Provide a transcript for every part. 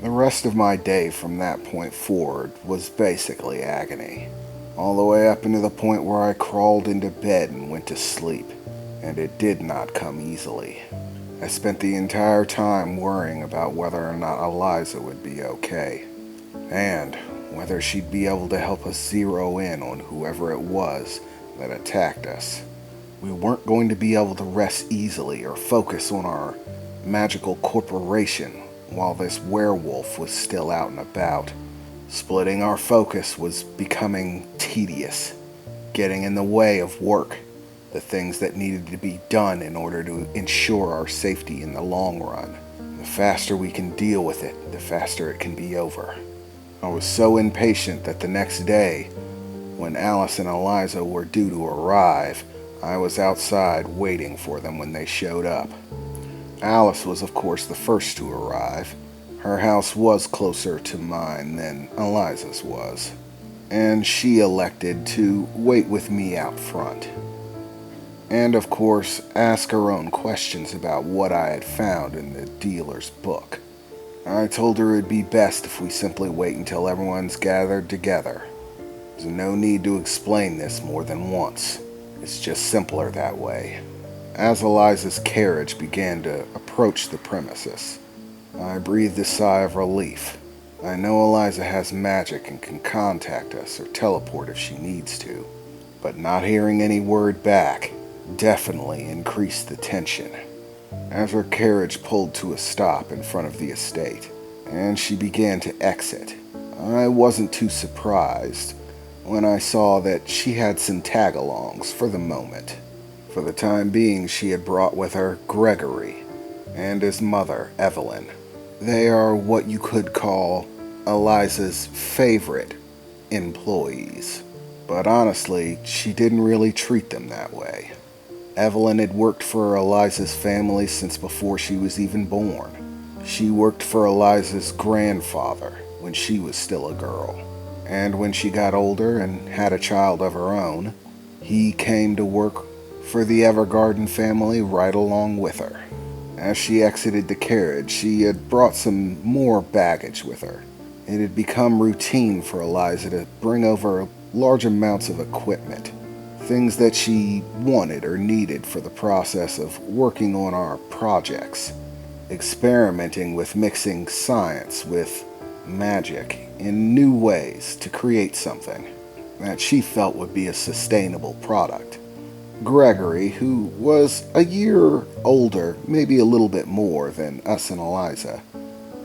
The rest of my day from that point forward was basically agony, all the way up into the point where I crawled into bed and went to sleep, and it did not come easily. I spent the entire time worrying about whether or not Eliza would be okay, and whether she'd be able to help us zero in on whoever it was that attacked us. We weren't going to be able to rest easily or focus on our magical corporation while this werewolf was still out and about. Splitting our focus was becoming tedious, getting in the way of work, the things that needed to be done in order to ensure our safety in the long run. The faster we can deal with it, the faster it can be over. I was so impatient that the next day, when Alice and Eliza were due to arrive, I was outside waiting for them when they showed up. Alice was, of course, the first to arrive. Her house was closer to mine than Eliza's was, and she elected to wait with me out front. And, of course, ask her own questions about what I had found in the dealer's book. I told her it'd be best if we simply wait until everyone's gathered together. There's no need to explain this more than once. It's just simpler that way. As Eliza's carriage began to approach the premises, I breathed a sigh of relief. I know Eliza has magic and can contact us or teleport if she needs to, but not hearing any word back definitely increased the tension. As her carriage pulled to a stop in front of the estate, and she began to exit, I wasn't too surprised when I saw that she had some tag-alongs for the moment. For the time being, she had brought with her Gregory and his mother, Evelyn. They are what you could call Eliza's favorite employees, but honestly, she didn't really treat them that way. Evelyn had worked for Eliza's family since before she was even born. She worked for Eliza's grandfather when she was still a girl. And when she got older and had a child of her own, he came to work for the Evergarden family right along with her. As she exited the carriage, she had brought some more baggage with her. It had become routine for Eliza to bring over large amounts of equipment, things that she wanted or needed for the process of working on our projects, experimenting with mixing science with magic in new ways to create something that she felt would be a sustainable product. Gregory, who was a year older, maybe a little bit more than us and Eliza,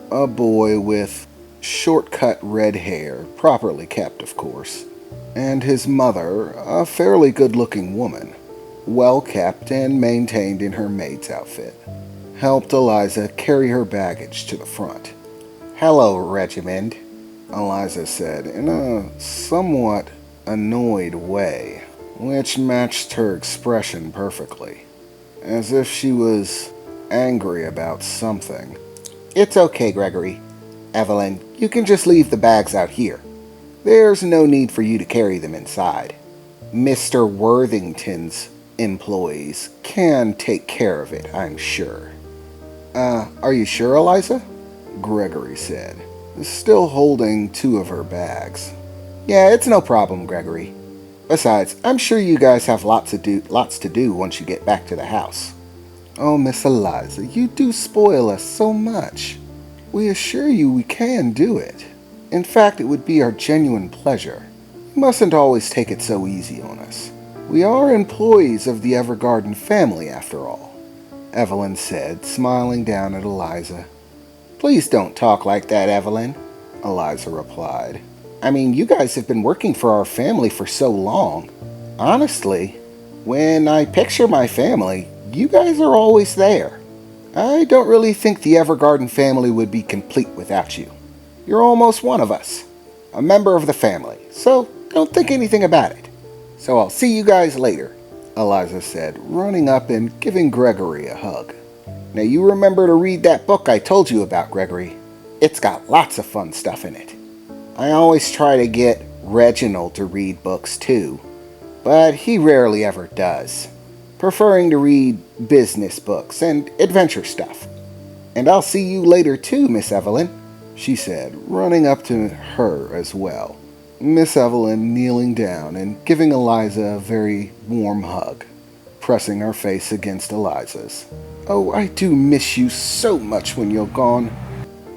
a boy with short-cut red hair, properly kept of course, and his mother, a fairly good-looking woman, well-kept and maintained in her maid's outfit, helped Eliza carry her baggage to the front. "Hello, Reginald," Eliza said in a somewhat annoyed way, which matched her expression perfectly, as if she was angry about something. "It's okay, Gregory. Evelyn, you can just leave the bags out here. There's no need for you to carry them inside. Mr. Worthington's employees can take care of it, I'm sure." Are you sure, Eliza?" Gregory said, still holding two of her bags. "Yeah, it's no problem, Gregory. Besides, I'm sure you guys have lots to do once you get back to the house." "Oh, Miss Eliza, you do spoil us so much. We assure you we can do it. In fact, it would be our genuine pleasure. You mustn't always take it so easy on us. We are employees of the Evergarden family, after all," Evelyn said, smiling down at Eliza. "Please don't talk like that, Evelyn," Eliza replied. "I mean, you guys have been working for our family for so long. Honestly, when I picture my family, you guys are always there. I don't really think the Evergarden family would be complete without you. You're almost one of us, a member of the family, so don't think anything about it. So I'll see you guys later," Eliza said, running up and giving Gregory a hug. "Now you remember to read that book I told you about, Gregory. It's got lots of fun stuff in it. I always try to get Reginald to read books too, but he rarely ever does, preferring to read business books and adventure stuff. And I'll see you later too, Miss Evelyn. she said, running up to her as well. Miss Evelyn kneeling down and giving Eliza a very warm hug, pressing her face against Eliza's. "Oh, I do miss you so much when you're gone.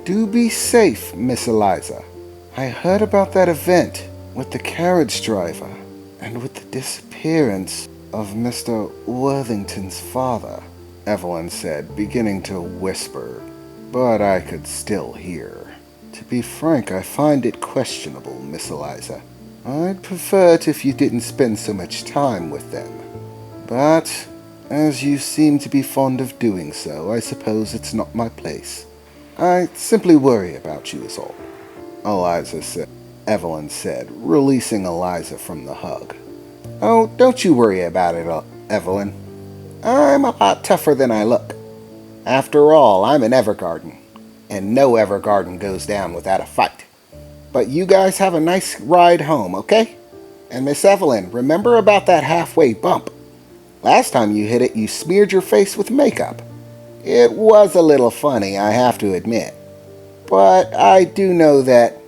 Do be safe, Miss Eliza. I heard about that event with the carriage driver and with the disappearance of Mr. Worthington's father," Evelyn said, beginning to whisper, but I could still hear. "To be frank, I find it questionable, Miss Eliza. I'd prefer it if you didn't spend so much time with them. But, as you seem to be fond of doing so, I suppose it's not my place. I simply worry about you is all," Evelyn said, releasing Eliza from the hug. "Oh, don't you worry about it, Evelyn. I'm a lot tougher than I look. After all, I'm an Evergarden, and no Evergarden goes down without a fight. But you guys have a nice ride home, okay? And Miss Evelyn, remember about that halfway bump? Last time you hit it, you smeared your face with makeup. It was a little funny, I have to admit. But I do know that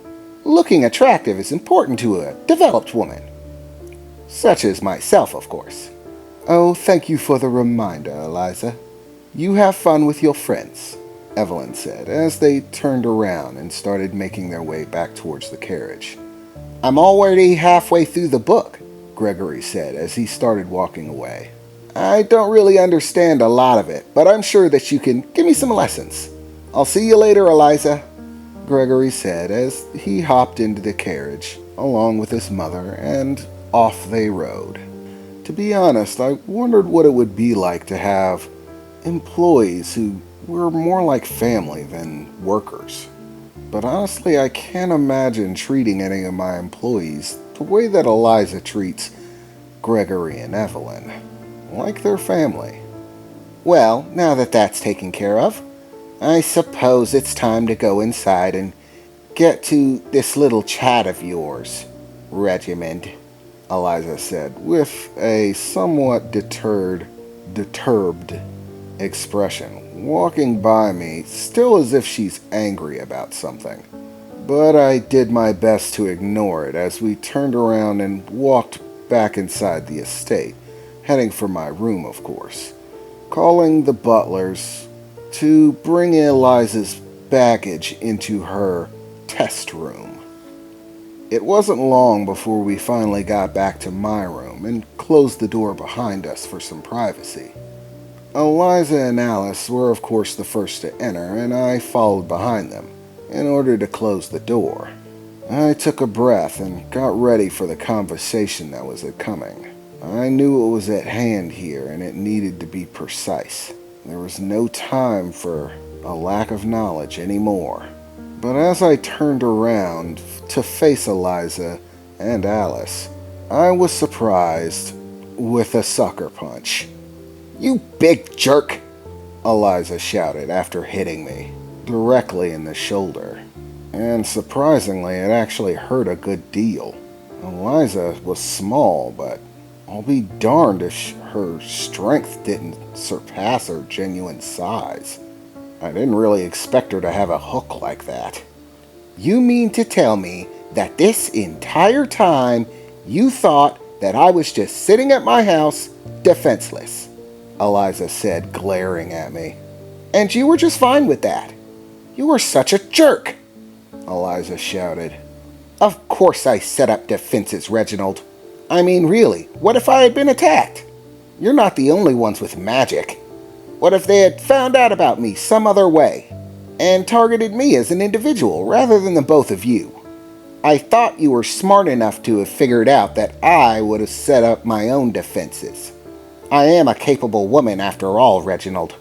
looking attractive is important to a developed woman. Such as myself, of course." "Oh, thank you for the reminder, Eliza. You have fun with your friends," Evelyn said, as they turned around and started making their way back towards the carriage. "I'm already halfway through the book," Gregory said as he started walking away. "I don't really understand a lot of it, but I'm sure that you can give me some lessons. I'll see you later, Eliza," Gregory said as he hopped into the carriage along with his mother, and off they rode. To be honest, I wondered what it would be like to have employees who were more like family than workers. But honestly, I can't imagine treating any of my employees the way that Eliza treats Gregory and Evelyn, like their family. Well, now that that's taken care of, I suppose it's time to go inside and get to this little chat of yours, Reginald," Eliza said, with a somewhat disturbed expression, walking by me, still as if she's angry about something. But I did my best to ignore it as we turned around and walked back inside the estate, heading for my room, of course, calling the butlers to bring Eliza's baggage into her test room. It wasn't long before we finally got back to my room and closed the door behind us for some privacy. Eliza and Alice were of course the first to enter, and I followed behind them in order to close the door. I took a breath and got ready for the conversation that was coming. I knew it was at hand here, and it needed to be precise. There was no time for a lack of knowledge anymore. But as I turned around to face Eliza and Alice, I was surprised with a sucker punch. "You big jerk!" Eliza shouted after hitting me directly in the shoulder. And surprisingly, it actually hurt a good deal. Eliza was small, but I'll be darned if her strength didn't surpass her genuine size. I didn't really expect her to have a hook like that. "You mean to tell me that this entire time you thought that I was just sitting at my house defenseless?" Eliza said, glaring at me. "And you were just fine with that? You were such a jerk!" Eliza shouted. "Of course I set up defenses, Reginald. I mean, really, what if I had been attacked? You're not the only ones with magic. What if they had found out about me some other way and targeted me as an individual rather than the both of you? I thought you were smart enough to have figured out that I would have set up my own defenses. I am a capable woman after all, Reginald.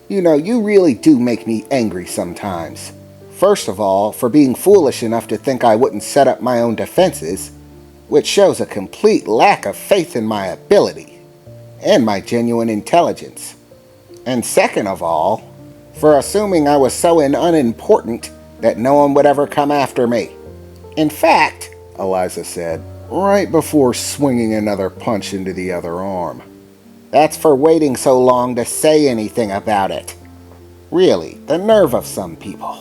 You know, you really do make me angry sometimes. First of all, for being foolish enough to think I wouldn't set up my own defenses, which shows a complete lack of faith in my ability and my genuine intelligence. And second of all, for assuming I was so unimportant that no one would ever come after me. In fact," Eliza said, right before swinging another punch into the other arm, "that's for waiting so long to say anything about it. Really, the nerve of some people."